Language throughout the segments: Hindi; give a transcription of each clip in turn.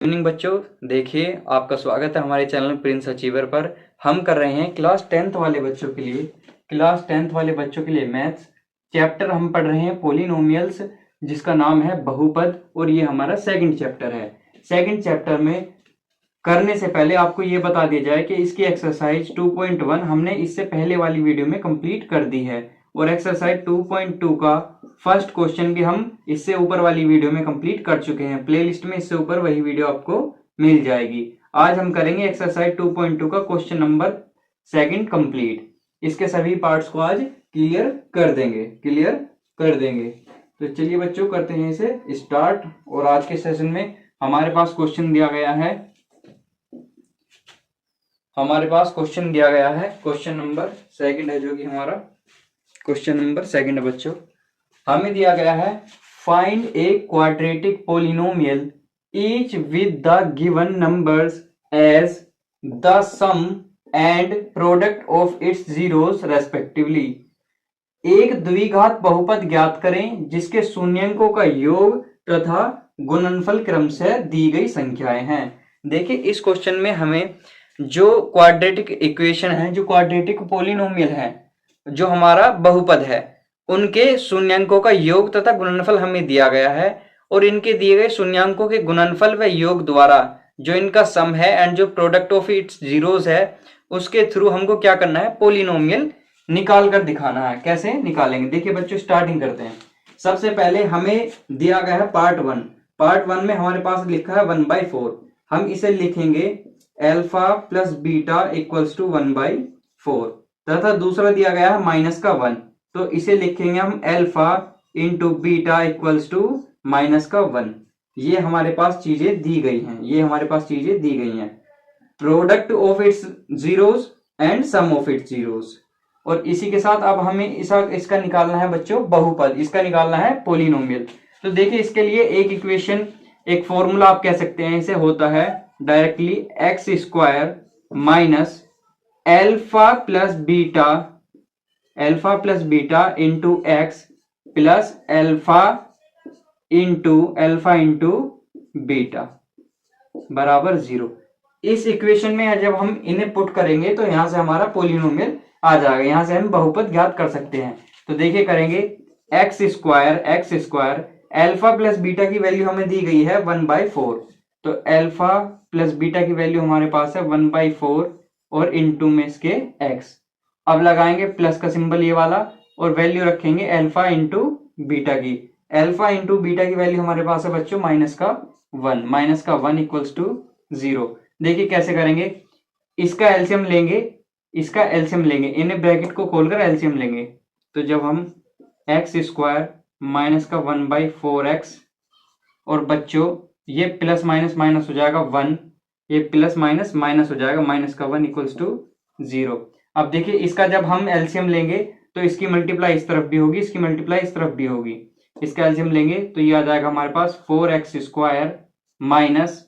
इवनिंग बच्चों, देखिए आपका स्वागत है हमारे चैनल प्रिंस अचीवर पर। हम कर रहे हैं क्लास 10th वाले बच्चों के लिए मैथ्स चैप्टर हम पढ़ रहे हैं पॉलिनोमियल्स, जिसका नाम है बहुपद, और ये हमारा सेकंड चैप्टर है। सेकंड चैप्टर में करने से पहले आपको ये बता दिया जाए कि इसकी एक्सरसाइज 2.1 हमने इससे पहले वाली वीडियो में कंप्लीट कर दी है, और एक्सरसाइज 2.2 का फर्स्ट क्वेश्चन भी हम इससे ऊपर वाली वीडियो में कंप्लीट कर चुके हैं। प्लेलिस्ट में इससे ऊपर वही वीडियो आपको मिल जाएगी। आज हम करेंगे एक्सरसाइज 2.2 का क्वेश्चन नंबर सेकंड कंप्लीट। इसके सभी पार्ट्स को आज क्लियर कर देंगे। तो चलिए बच्चों, करते हैं इसे स्टार्ट। और आज के सेशन में हमारे पास क्वेश्चन दिया गया है क्वेश्चन नंबर सेकंड है, जो कि हमारा क्वेश्चन नंबर सेकंड है बच्चों। हमें दिया गया है find a quadratic polynomial each with the given numbers as the sum and product of its zeroes respectively. एक द्विघात बहुपद ज्ञात करें जिसके शून्यंकों का योग तथा गुणनफल क्रमशः दी गई संख्याएं हैं। देखिए, इस क्वेश्चन में हमें जो क्वाड्रेटिक इक्वेशन है, जो क्वाड्रेटिक पोलिनोमियल है, जो हमारा बहुपद है, उनके शून्यंकों का योग तथा गुणनफल हमें दिया गया है, और इनके दिए गए शून्यंकों के गुणनफल व योग द्वारा जो इनका सम है एंड जो प्रोडक्ट ऑफ इट्स जीरोस है, उसके थ्रू हमको क्या करना है, पोलिनोमियल निकाल कर दिखाना है। कैसे निकालेंगे, देखिए बच्चों, स्टार्टिंग करते हैं। सबसे पहले हमें दिया गया है पार्ट वन में हमारे पास लिखा है 1/4। हम इसे लिखेंगे alpha plus beta equals to 1/4, तथा दूसरा दिया गया है -1, तो इसे लिखेंगे हम alpha into beta equals to -1। ये हमारे पास चीजें दी गई हैं, product of its zeroes and sum of its zeroes. और इसी के साथ अब हमें इसका निकालना है बच्चों बहुपद, इसका निकालना है पोलिनोमियल। तो देखिए, इसके लिए एक इक्वेशन, एक फॉर्मूला आप कह सकते हैं, इसे होता है directly x square minus alpha plus beta into x plus alpha into beta बराबर 0। इस इक्वेशन में जब हम इन्हें पुट करेंगे तो यहां से हमारा पोलिनोमियल आ जाएगा, यहां से हम बहुपद ज्ञात कर सकते हैं। तो देखिए, करेंगे x square alpha plus beta की वैल्यू हमें दी गई है 1/4, तो अल्फा प्लस बीटा की वैल्यू हमारे पास है 1/4 और इंटू में इसके एक्स। अब लगाएंगे प्लस का सिंबल ये वाला, और वैल्यू रखेंगे अल्फा इंटू बीटा की। अल्फा इंटू बीटा की वैल्यू हमारे पास है बच्चों -1 इक्वल्स टू 0। देखिए कैसे करेंगे, इसका एलसीएम लेंगे, इन्हें ब्रैकेट को खोलकर एलसीएम लेंगे। तो जब हम एक्स स्क्वायर माइनस का 1/4x, और बच्चों ये प्लस माइनस माइनस हो जाएगा 1, ये प्लस माइनस माइनस हो जाएगा, -1 इक्वल्स टू 0। अब देखिए, इसका जब हम एलसीएम लेंगे तो इसकी मल्टीप्लाई इस तरफ भी होगी, इसकी मल्टीप्लाई इस तरफ भी होगी। इसका एलसीएम लेंगे तो ये आ जाएगा हमारे पास 4x square minus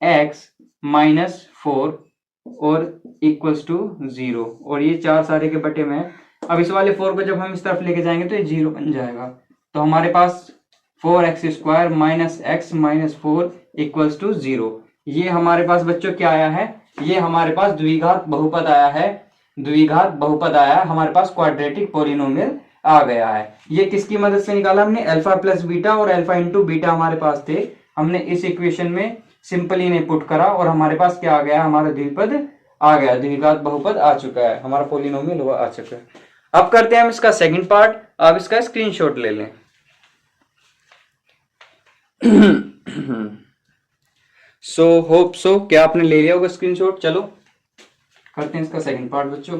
x minus 4 और इक्वल्स टू 0, और ये 4 सारे के बटे में है। अब इस वाले 4 को जब हम इस तरफ लेके जाएंगे तो ये 0 बन जाएगा। तो हमारे पास 4x square minus x minus 4 equals to 0। ये हमारे पास बच्चों क्या आया है, ये हमारे पास द्विघात बहुपद आया है, हमारे पास क्वाड्रेटिक पोलिनोमियल आ गया है। ये किसकी मदद से निकाला हमने, अल्फा प्लस बीटा और अल्फा इंटू बीटा हमारे पास थे, हमने इस इक्वेशन में सिंपली इन्हें पुट करा, और हमारे पास क्या आ गया, हमारा द्विपद आ गया, द्विघात बहुपद आ चुका है, हमारा पोलिनोमियल हुआ आ चुका है। अब करते हैं हम इसका सेकंड पार्ट। आप इसका स्क्रीनशॉट ले लें। होप सो क्या आपने ले लिया होगा स्क्रीनशॉट। चलो करते हैं इसका सेकंड पार्ट बच्चों।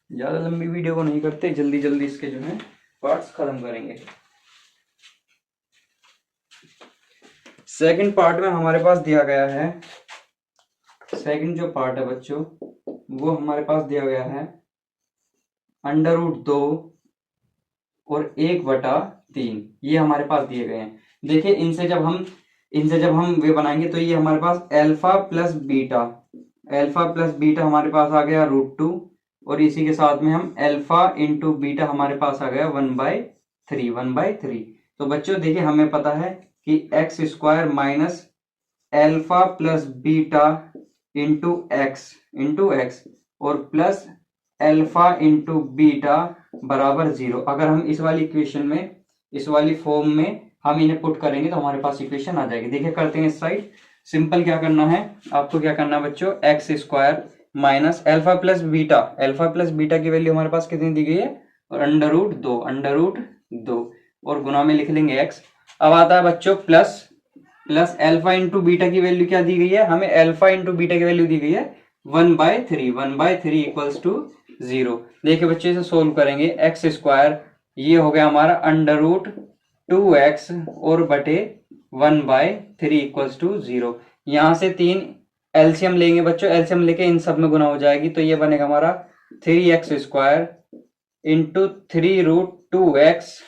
ज्यादा लंबी वीडियो को नहीं करते, जल्दी इसके जो है पार्ट्स खत्म करेंगे। सेकंड पार्ट में हमारे पास दिया गया है, सेकंड जो पार्ट है बच्चों, वो हमारे पास दिया गया है √2 और 1/3। ये हमारे पास दिए गए हैं। देखिए, इनसे जब हम वे बनाएंगे तो ये हमारे पास अल्फा प्लस बीटा हमारे पास आ गया √2, और इसी के साथ में हम अल्फा इंटू बीटा हमारे पास आ गया 1/4। 3, 1/3। तो बच्चों देखिए हमें पता है कि x square minus alpha plus beta into x और प्लस एल्फा इंटू बीटा बराबर 0। अगर हम इस वाली इक्वेशन में, इस वाली फॉर्म में हम इन्हें पुट करेंगे तो हमारे पास इक्वेशन आ जाएगी। देखिए करते हैं इस साइड। सिंपल क्या करना है आपको, क्या करना है बच्चों, x square minus alpha plus beta की वैल्यू हमारे पास कितनी दी गई है, और अंडर रूट दो और गुना में लिख लेंगे एक्स। अब आता है बच्चों प्लस एल्फा इंटू बीटा की वैल्यू क्या दी गई है, हमें एल्फा इंटू बीटा की वैल्यू दी गई है 1/3 इक्वल्स टू 0। देखिए बच्चे इसे सोल्व करेंगे, एक्स स्क्वायर ये हो गया हमारा अंडर रूट 2x और बटे 1/3 इक्वल्स टू 0। यहां से 3 एलसीएम लेंगे बच्चों, एलसीएम लेके इन सब में गुना हो जाएगी, तो ये बनेगा हमारा 3x square into 3√2x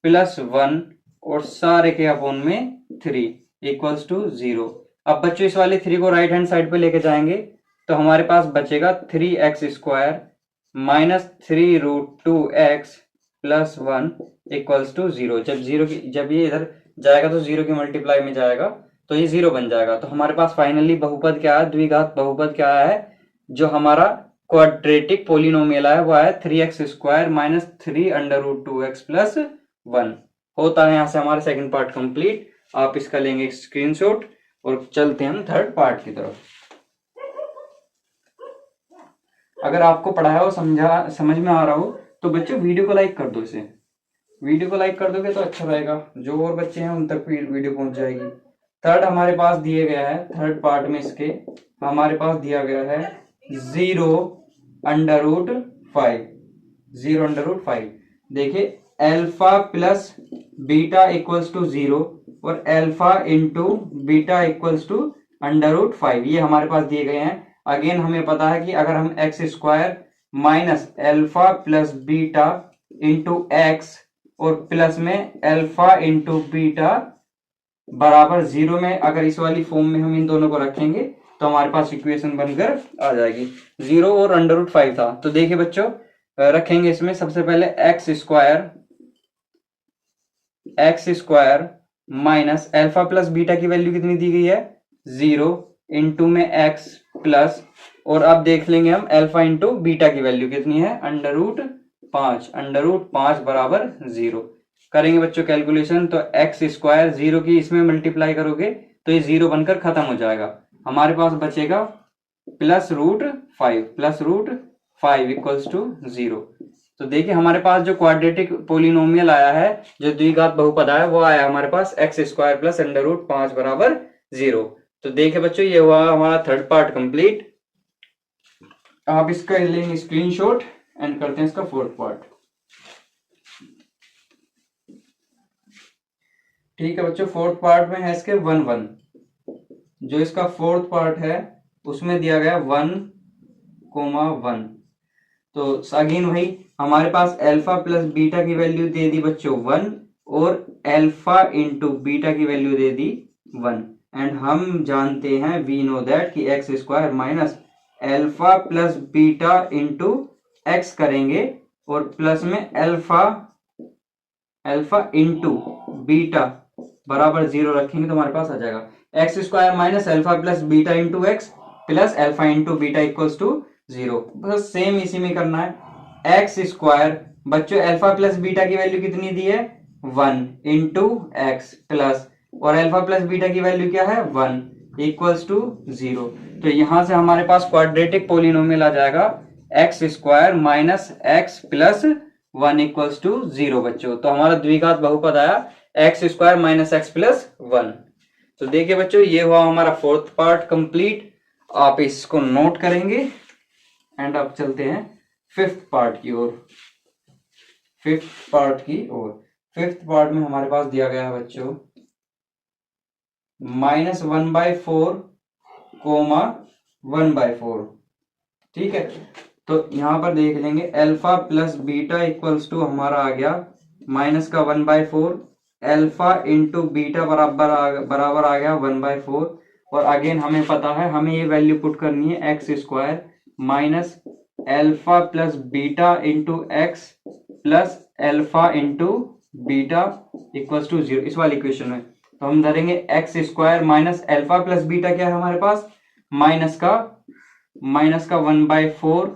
plus 1 और सारे के अपोन में 3 इक्वल्स टू 0। अब बच्चों इस वाले 3 को राइट हैंड साइड पे लेके जाएंगे तो हमारे पास बचेगा 3x square minus 3√2x plus 1 equals to 0। जब ये इधर जाएगा तो 0 की मल्टीप्लाई में जाएगा तो ये 0 बन जाएगा। तो हमारे पास फाइनली बहुपद क्या है, द्विघात बहुपद क्या है, जो हमारा क्वाड्रेटिक पोलिनोमियल है वो है 3x square minus 3√2x plus 1। होता है यहाँ से हमारा सेकंड पार्ट कंप्लीट। आप इसका लेंगे स्क्रीनशॉट और चलते हैं हम थर्ड पार्ट की तरफ। अगर आपको पढ़ाया हो, समझ में आ रहा हो तो बच्चों वीडियो को लाइक कर दो। इसे वीडियो को लाइक कर दोगे तो अच्छा रहेगा, जो और बच्चे हैं उन तक वीडियो पहुंच जाएगी। थर्ड हमारे पास दिए गया है, थर्ड पार्ट में इसके हमारे पास दिया गया है 0√5। देखिए alpha plus beta equals to 0 और alpha into beta equals to √5, ये हमारे पास दिए गए हैं। अगेन हमें पता है कि अगर हम x square minus alpha plus beta into x और प्लस में एल्फा इंटू बीटा बराबर 0 में, अगर इस वाली फॉर्म में हम इन दोनों को रखेंगे तो हमारे पास इक्वेशन बनकर आ जाएगी। 0 और √5 था, तो देखिए बच्चों रखेंगे इसमें सबसे पहले x square minus alpha plus beta की वैल्यू कितनी दी गई है 0 इंटू में एक्स प्लस, और अब देख लेंगे हम एल्फा इंटू बीटा की वैल्यू कितनी है √5 बराबर 0। करेंगे बच्चों कैलकुलेशन, तो एक्स स्क्वायर 0 की इसमें मल्टीप्लाई करोगे तो ये 0 बनकर खत्म हो जाएगा। हमारे पास बचेगा +√5 इक्वल्स टू 0। तो देखिए हमारे पास जो क्वाड्रेटिक पोलिनोमियल आया है, जो द्विघात बहुपद आया, वो आया हमारे पास एक्स स्क्वायर प्लस √5 बराबर 0। तो देखिए बच्चों ये हुआ हमारा थर्ड पार्ट कंप्लीट। आप इसका लेंगे स्क्रीनशॉट एंड करते हैं इसका फोर्थ पार्ट। ठीक है बच्चों, फोर्थ पार्ट में है इसके 1 जो इसका फोर्थ पार्ट है उसमें दिया गया 1,1। तो अगेन वही हमारे पास एल्फा प्लस बीटा की वैल्यू दे दी बच्चों 1 और एल्फा इंटू बीटा की वैल्यू दे दी 1। एंड हम जानते हैं वी नो दैट कि x square minus alpha plus beta into x करेंगे और प्लस में एल्फा इंटू बीटा बराबर 0 रखेंगे तो हमारे पास आ जाएगा x square minus alpha plus beta into x plus alpha into beta equals to 0। बस सेम इसी में करना है। एक्स स्क्वायर बच्चों एल्फा प्लस बीटा की वैल्यू कितनी दी है 1 इंटू एक्स प्लस, और एल्फा प्लस बीटा की वैल्यू क्या है 1 इक्वल्स टू 0। तो यहां से हमारे पास क्वाड्रेटिक पोलिनोमियल आ जाएगा x square minus x plus 1 equals to 0 बच्चों। तो हमारा द्विघात बहुपद आया x square minus x plus 1। तो देखिए बच्चों ये हुआ हमारा फोर्थ पार्ट कंप्लीट। आप इसको नोट करेंगे एंड अब चलते हैं फिफ्थ पार्ट की ओर। फिफ्थ पार्ट में हमारे पास दिया गया है बच्चों -1/4, 1/4। ठीक है, तो यहां पर देख लेंगे alpha plus beta equals to हमारा आ गया माइनस का 1/4, एल्फा इंटू बीटा बराबर आ गया 1/4। और अगेन हमें पता है हमें ये वैल्यू पुट करनी है x square minus alpha plus beta into x plus alpha into beta equals to 0 इस वाली इक्वेशन में। तो हम धरेंगे x square minus alpha plus beta क्या है हमारे पास, माइनस का 1/4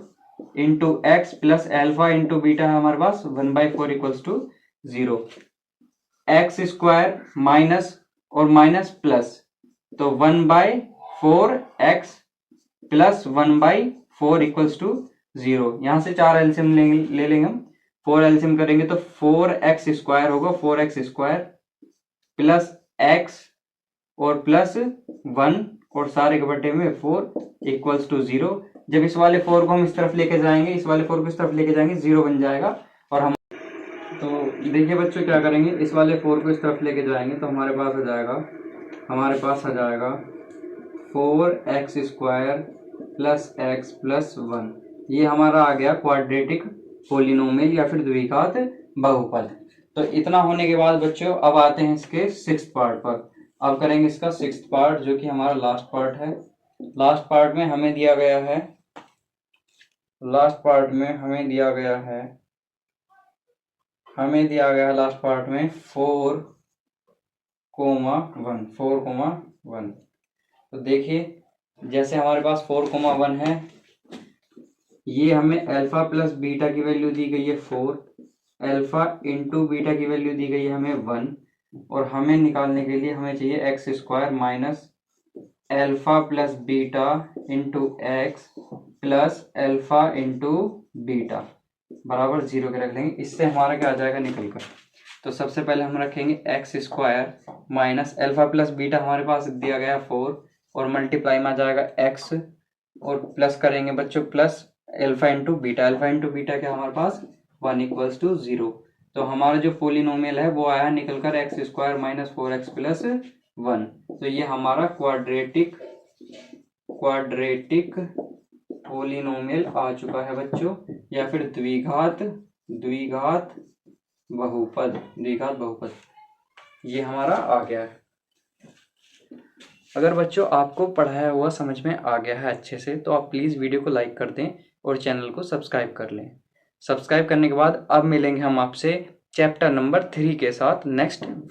into x plus alpha into beta है हमारे पास 1/4 equals to 0। X square minus और माइनस प्लस, तो 1/4 एक्स प्लस 1/4 इक्वल्स टू 0। यहां से 4 एलसीएम ले लेंगे हम, 4 एलसीएम करेंगे तो 4x स्क्वायर होगा, 4x स्क्वायर प्लस x और प्लस 1 और सारे के बटे में 4 इक्वल्स टू 0। जब इस वाले 4 को हम इस तरफ लेके जाएंगे, इस वाले 4 को इस तरफ लेके जाएंगे, 0 बन जाएगा। और हम तो देखिए बच्चों क्या करेंगे, इस वाले 4 को इस तरफ लेके जाएंगे तो हमारे पास आ जाएगा 4x square plus x plus 1। ये हमारा आ गया क्वाड्रेटिक पोलिनोमियल या फिर द्विघात बहुपद। तो इतना होने के बाद बच्चों अब आते हैं इसके 6th पार्ट पर। अब करेंगे इसका 6th पार्ट जो कि हमारा लास्ट पार्ट है। लास्ट पार्ट में हमें दिया गया है लास्ट पार्ट में 4,1। तो देखिए जैसे हमारे पास 4,1 है, ये हमें अल्फा प्लस बीटा की वैल्यू दी गई है 4, अल्फा इंटू बीटा की वैल्यू दी गई है हमें 1, और हमें निकालने के लिए हमें चाहिए x square minus alpha plus beta into x plus alpha into beta बराबर 0 के रख लेंगे। इससे हमारा क्या आ जाएगा निकल कर। तो सबसे पहले हम रखेंगे x square minus alpha plus beta हमारे पास दिया गया 4 और मल्टीप्लाई में आ जाएगा एक्स और प्लस करेंगे बच्चों प्लस अल्फा इंटू बीटा क्या हमारे पास 1 इक्वल्स टू 0। तो हमारा जो पोलिनोमियल है वो आया निकल कर x square minus 4x plus 1। तो ये हमारा क्वाड्रेटिक पोलिनोमियल आ चुका है बच्चों, या फिर द्विघात बहुपद ये हमारा आ गया है। अगर बच्चों आपको पढ़ाया हुआ समझ में आ गया है अच्छे से तो आप प्लीज़ वीडियो को लाइक कर दें और चैनल को सब्सक्राइब कर लें। सब्सक्राइब करने के बाद अब मिलेंगे हम आपसे चैप्टर नंबर 3 के साथ नेक्स्ट वीडियो।